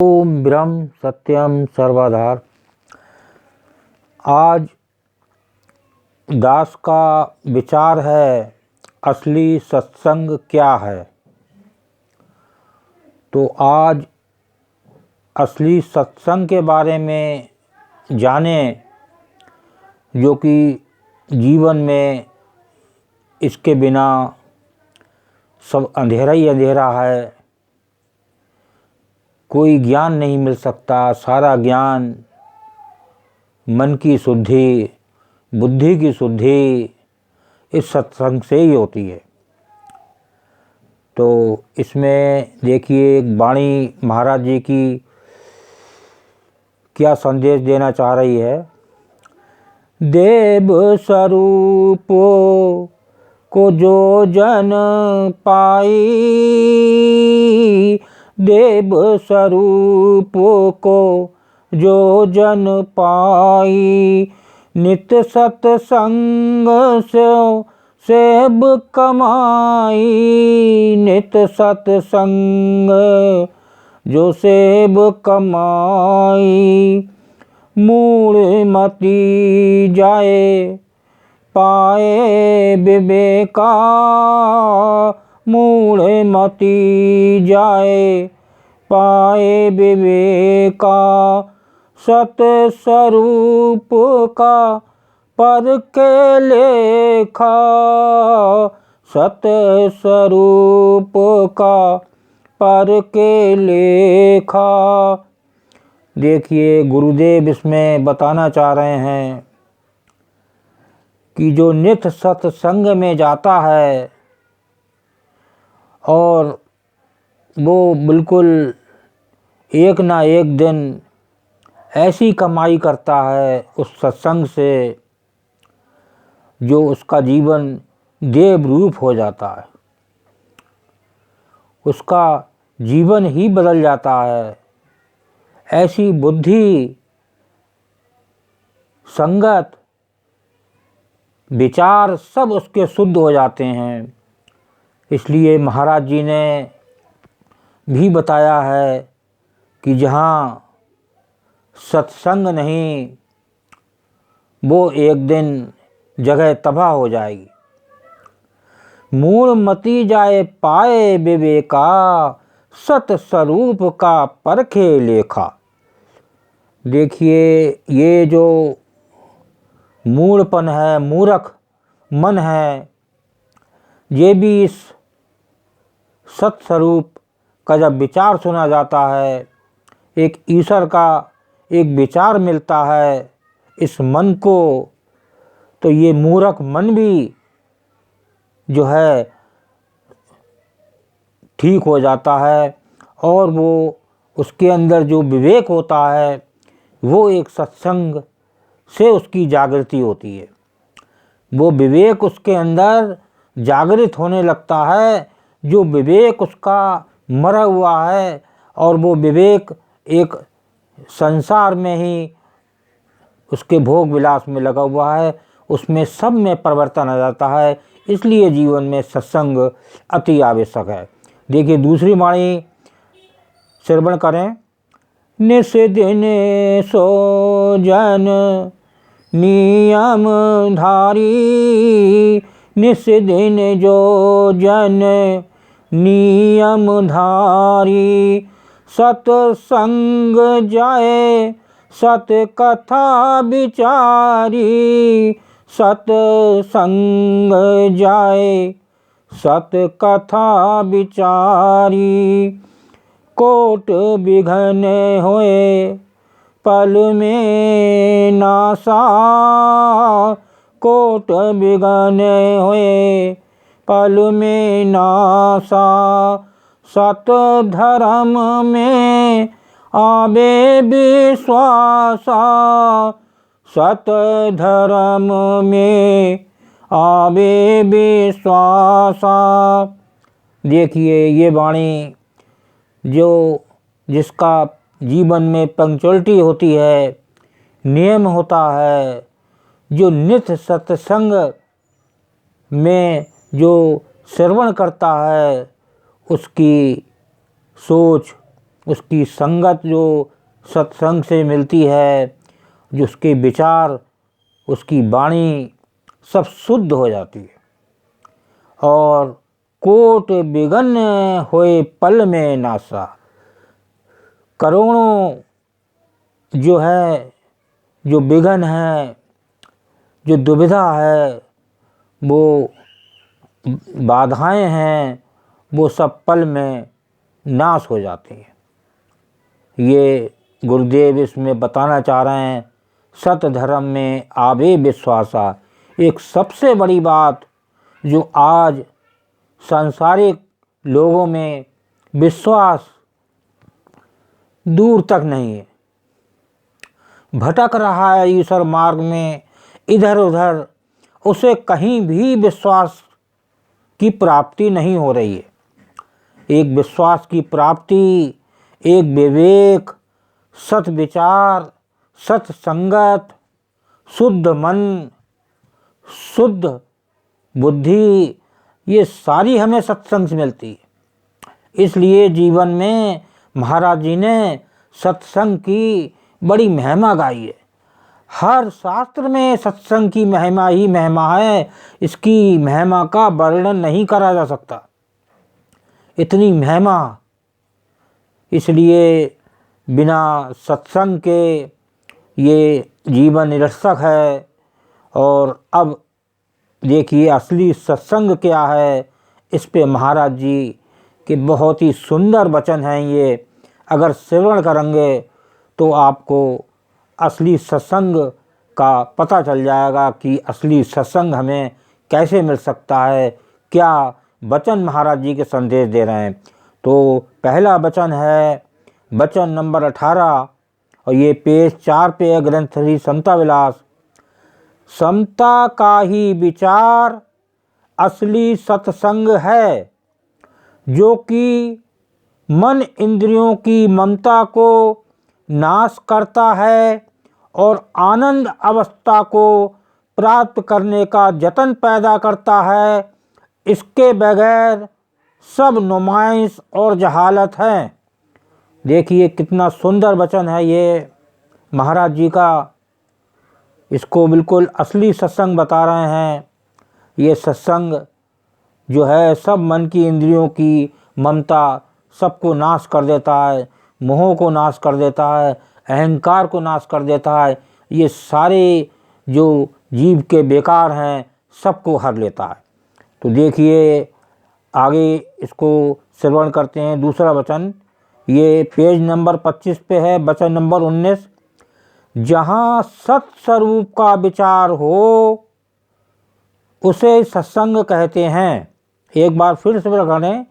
ओम ब्रह्म सत्यम सर्वधार। आज दास का विचार है, असली सत्संग क्या है। तो आज असली सत्संग के बारे में जाने, जो कि जीवन में इसके बिना सब अंधेरा ही अंधेरा है। कोई ज्ञान नहीं मिल सकता। सारा ज्ञान मन की शुद्धि, बुद्धि की शुद्धि इस सत्संग से ही होती है। तो इसमें देखिए, एक वाणी महाराज जी की क्या संदेश देना चाह रही है। देव स्वरूप को जो जन पाई, देव स्वरूप को जो जन पाई, नित सत्संग से सेब कमाई, नित सत्संग जो सेब कमाई, मूढ़ मती जाए पाए विवेका, मूढ़ मती जाए पाए विवेका, सत स्वरूप का पर के लेखा, सत स्वरूप का पर के लेखा। देखिए, गुरुदेव इसमें बताना चाह रहे हैं कि जो नित सत्संग में जाता है और वो बिल्कुल एक ना एक दिन ऐसी कमाई करता है उस सत्संग से, जो उसका जीवन देव रूप हो जाता है, उसका जीवन ही बदल जाता है। ऐसी बुद्धि, संगत, विचार सब उसके शुद्ध हो जाते हैं। इसलिए महाराज जी ने भी बताया है कि जहाँ सत्संग नहीं, वो एक दिन जगह तबाह हो जाएगी। मूढ़ मती जाए पाए विवेका, सत स्वरूप का परखे लेखा। देखिए, ये जो मूढ़पन है, मूर्ख मन है, ये भी इस सत्स्वरूप का जब विचार सुना जाता है, एक ईश्वर का एक विचार मिलता है इस मन को, तो ये मूर्ख मन भी जो है ठीक हो जाता है, और वो उसके अंदर जो विवेक होता है वो एक सत्संग से उसकी जागृति होती है। वो विवेक उसके अंदर जागृत होने लगता है, जो विवेक उसका मरा हुआ है, और वो विवेक एक संसार में ही उसके भोग विलास में लगा हुआ है, उसमें सब में परिवर्तन आ जाता है। इसलिए जीवन में सत्संग अति आवश्यक है। देखिए, दूसरी वाणी श्रवण करें। निस दिन सो जन नियम धारी, निस दिन जो जन नियम धारी, सत्संग जाए सत कथा विचारी, सत्संग जाए सत कथा विचारी, कोट विघन होए पल में नासा, कोट विघन होए पल में नासा, सत धर्म में आवे विश्वासा, सत धर्म में आवे विश्वासा। देखिए, ये वाणी जो जिसका जीवन में पंक्चुअलिटी होती है, नियम होता है, जो नित्य सत्संग में जो श्रवण करता है, उसकी सोच, उसकी संगत जो सत्संग से मिलती है, जो उसके विचार, उसकी वाणी सब शुद्ध हो जाती है। और कोट बिगन होए पल में नासा, करोड़ों जो है, जो विघन है, जो दुविधा है, वो बाधाएं हैं, वो सब पल में नाश हो जाती हैं। ये गुरुदेव इसमें बताना चाह रहे हैं, सत धर्म में आवे विश्वासा। एक सबसे बड़ी बात जो आज सांसारिक लोगों में विश्वास दूर तक नहीं है, भटक रहा है ईश्वर मार्ग में इधर उधर, उसे कहीं भी विश्वास की प्राप्ति नहीं हो रही है। एक विश्वास की प्राप्ति, एक विवेक, सत विचार, सत संगत, शुद्ध मन, शुद्ध बुद्धि, ये सारी हमें सत्संग से मिलती है। इसलिए जीवन में महाराज जी ने सत्संग की बड़ी महिमा गाई है। हर शास्त्र में सत्संग की महिमा ही महिमा है, इसकी महिमा का वर्णन नहीं करा जा सकता, इतनी महिमा। इसलिए बिना सत्संग के ये जीवन निरर्थक है। और अब देखिए असली सत्संग क्या है, इस पे महाराज जी के बहुत ही सुंदर वचन हैं। ये अगर श्रवण करेंगे तो आपको असली सत्संग का पता चल जाएगा कि असली सत्संग हमें कैसे मिल सकता है, क्या वचन महाराज जी के संदेश दे रहे हैं। तो पहला वचन है वचन नंबर 18, और ये पेज 4 पे है, ग्रंथ श्री समता विलास। समता का ही विचार असली सत्संग है, जो कि मन इंद्रियों की ममता को नाश करता है और आनंद अवस्था को प्राप्त करने का जतन पैदा करता है। इसके बगैर सब नुमाइश और जहालत है। देखिए कितना सुंदर वचन है ये महाराज जी का। इसको बिल्कुल असली सत्संग बता रहे हैं। ये सत्संग जो है सब मन की इंद्रियों की ममता सबको नाश कर देता है, मोह को नाश कर देता है, अहंकार को नाश कर देता है। ये सारे जो जीव के बेकार हैं सबको हर लेता है। तो देखिए आगे इसको श्रवण करते हैं। दूसरा वचन ये पेज नंबर 25 पे है, वचन नंबर 19। जहाँ सत्स्वरूप का विचार हो उसे सत्संग कहते हैं। एक बार फिर से करें,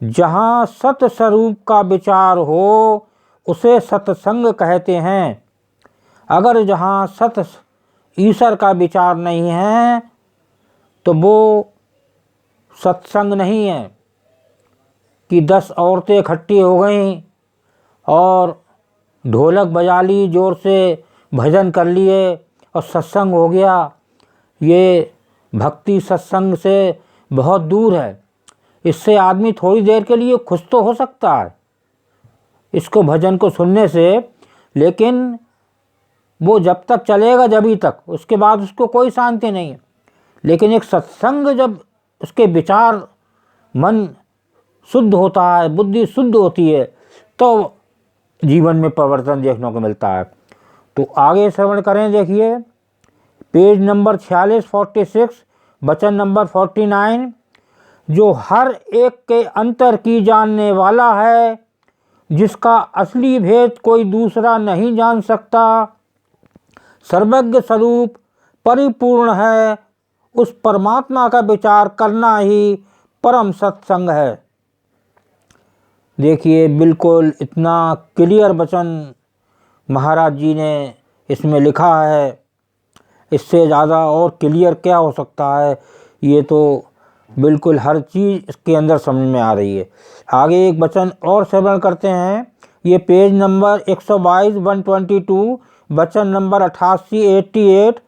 जहाँ सत्स्वरूप का विचार हो उसे सत्संग कहते हैं। अगर जहाँ सत ईश्वर का विचार नहीं है तो वो सत्संग नहीं है। कि 10 औरतें इकट्ठी हो गईं और ढोलक बजा ली, जोर से भजन कर लिए और सत्संग हो गया, ये भक्ति सत्संग से बहुत दूर है। इससे आदमी थोड़ी देर के लिए खुश तो हो सकता है इसको भजन को सुनने से, लेकिन वो जब तक चलेगा जब ही तक, उसके बाद उसको कोई शांति नहीं है। लेकिन एक सत्संग जब उसके विचार मन शुद्ध होता है, बुद्धि शुद्ध होती है, तो जीवन में परिवर्तन देखने को मिलता है। तो आगे श्रवण करें। देखिए पेज नंबर 46 46 वचन नंबर 49। जो हर एक के अंतर की जानने वाला है, जिसका असली भेद कोई दूसरा नहीं जान सकता, सर्वज्ञ स्वरूप परिपूर्ण है, उस परमात्मा का विचार करना ही परम सत्संग है। देखिए बिल्कुल इतना क्लियर वचन महाराज जी ने इसमें लिखा है, इससे ज़्यादा और क्लियर क्या हो सकता है। ये तो बिल्कुल हर चीज़ इसके अंदर समझ में आ रही है। आगे एक वचन और श्रवण करते हैं। ये पेज नंबर 122 122 वचन नंबर 88 88।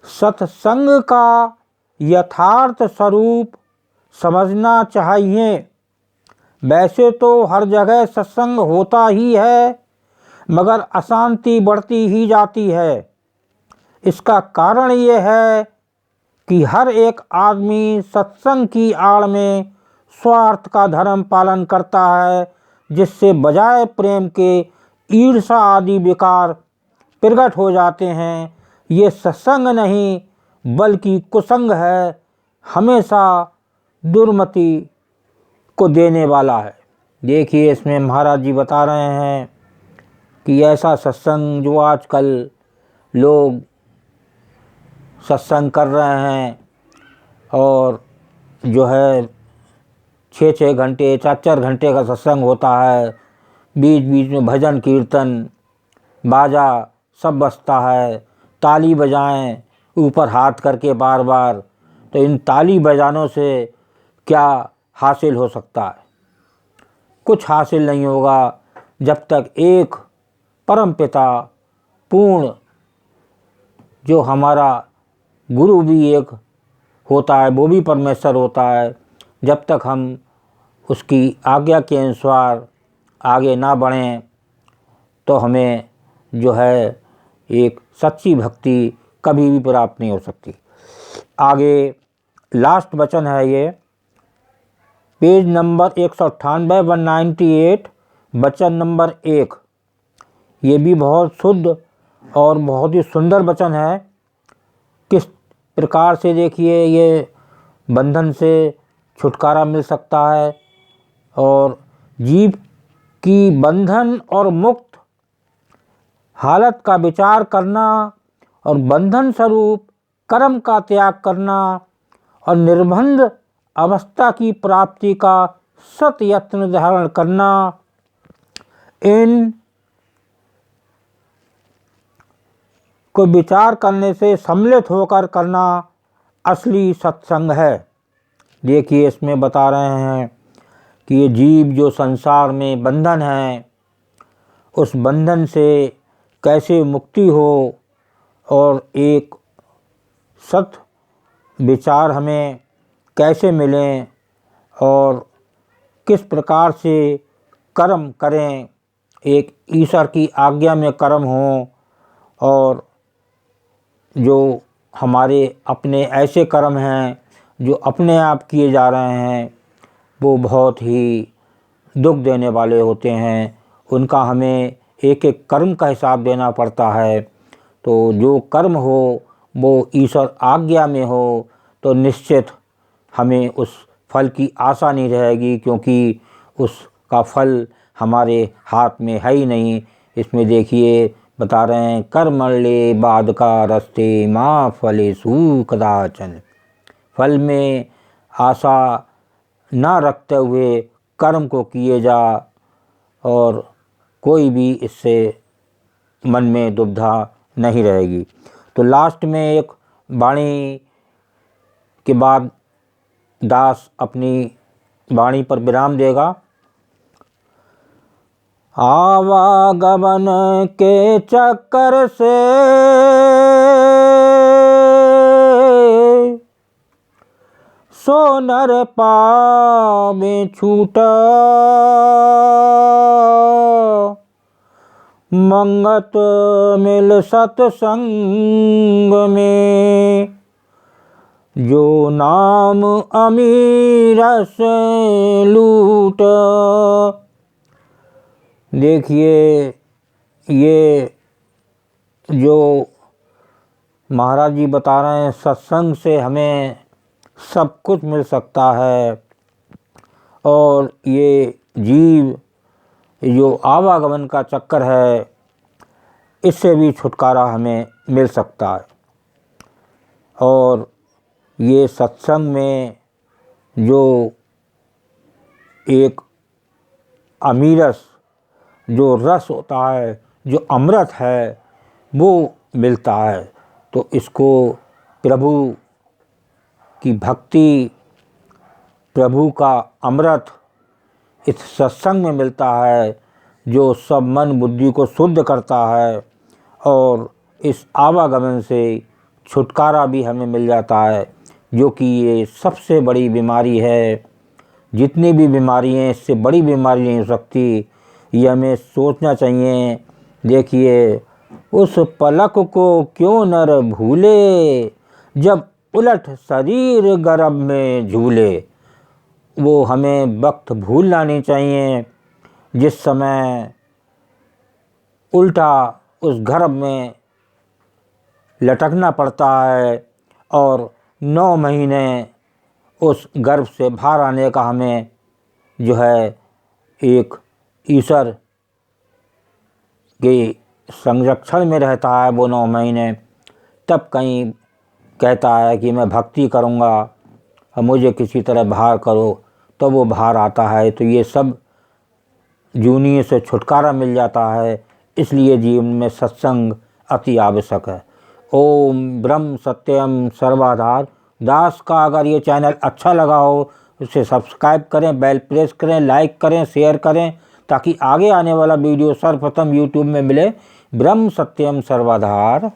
सत्संग का यथार्थ स्वरूप समझना चाहिए। वैसे तो हर जगह सत्संग होता ही है, मगर अशांति बढ़ती ही जाती है। इसका कारण ये है कि हर एक आदमी सत्संग की आड़ में स्वार्थ का धर्म पालन करता है, जिससे बजाय प्रेम के ईर्ष्या आदि विकार प्रकट हो जाते हैं। ये सत्संग नहीं बल्कि कुसंग है, हमेशा दुर्मति को देने वाला है। देखिए इसमें महाराज जी बता रहे हैं कि ऐसा सत्संग जो आजकल लोग सत्संग कर रहे हैं और जो है 6-6 घंटे 4-4 घंटे का सत्संग होता है, बीच बीच में भजन कीर्तन बाजा सब बजता है, ताली बजाएं ऊपर हाथ करके बार बार, तो इन ताली बजानों से क्या हासिल हो सकता है? कुछ हासिल नहीं होगा जब तक एक परम पिता पूर्ण जो हमारा गुरु भी एक होता है, वो भी परमेश्वर होता है, जब तक हम उसकी आज्ञा के अनुसार आगे ना बढ़ें तो हमें जो है एक सच्ची भक्ति कभी भी प्राप्त नहीं हो सकती। आगे लास्ट वचन है ये, पेज नंबर 198 198 वचन नंबर 1। ये भी बहुत शुद्ध और बहुत ही सुंदर वचन है। किस प्रकार से देखिए ये बंधन से छुटकारा मिल सकता है और जीव की बंधन और मुक्त हालत का विचार करना और बंधन स्वरूप कर्म का त्याग करना और निर्बंध अवस्था की प्राप्ति का सतयत्न धारण करना, इन को विचार करने से सम्मिलित होकर करना असली सत्संग है। देखिए इसमें बता रहे हैं कि ये जीव जो संसार में बंधन है, उस बंधन से कैसे मुक्ति हो और एक सत विचार हमें कैसे मिलें और किस प्रकार से कर्म करें, एक ईश्वर की आज्ञा में कर्म हो और जो हमारे अपने ऐसे कर्म हैं जो अपने आप किए जा रहे हैं वो बहुत ही दुख देने वाले होते हैं। उनका हमें एक एक कर्म का हिसाब देना पड़ता है। तो जो कर्म हो वो ईश्वर आज्ञा में हो तो निश्चित हमें उस फल की आशा नहीं रहेगी, क्योंकि उसका फल हमारे हाथ में है ही नहीं। इसमें देखिए बता रहे हैं, कर्मण्ये बाद का रस्ते माँ फलेषु कदाचन। फल में आशा ना रखते हुए कर्म को किए जा और कोई भी इससे मन में दुविधा नहीं रहेगी। तो लास्ट में एक वाणी के बाद दास अपनी वाणी पर विराम देगा। आवागमन के चक्कर से सो नर पावे छूटा, मंगत मिल सत्संग में जो नाम अमीरस लूट। देखिए ये जो महाराज जी बता रहे हैं, सत्संग से हमें सब कुछ मिल सकता है और ये जीव जो आवागमन का चक्कर है इससे भी छुटकारा हमें मिल सकता है। और ये सत्संग में जो एक अमीरस जो रस होता है, जो अमृत है, वो मिलता है। तो इसको प्रभु की भक्ति, प्रभु का अमृत इस सत्संग में मिलता है, जो सब मन बुद्धि को शुद्ध करता है और इस आवागमन से छुटकारा भी हमें मिल जाता है, जो कि ये सबसे बड़ी बीमारी है जितनी भी बीमारी हैं इससे बड़ी बीमारी नहीं हो सकती, ये हमें सोचना चाहिए। देखिए, उस पलक को क्यों नर भूले, जब उलट शरीर गर्भ में झूले। वो हमें वक्त भूलना नहीं चाहिए जिस समय उल्टा उस गर्भ में लटकना पड़ता है और 9 महीने उस गर्भ से बाहर आने का हमें जो है एक ईश्वर के संरक्षण में रहता है वो 9 महीने। तब कहीं कहता है कि मैं भक्ति करूँगा और मुझे किसी तरह बाहर करो, तो वो बाहर आता है। तो ये सब जूनियों से छुटकारा मिल जाता है, इसलिए जीवन में सत्संग अति आवश्यक है। ओम ब्रह्म सत्यम सर्वाधार दास का अगर ये चैनल अच्छा लगा हो उसे सब्सक्राइब करें, बेल प्रेस करें, लाइक करें, शेयर करें, ताकि आगे आने वाला वीडियो सर्वप्रथम यूट्यूब में मिले। ब्रह्म सत्यम सर्वाधार।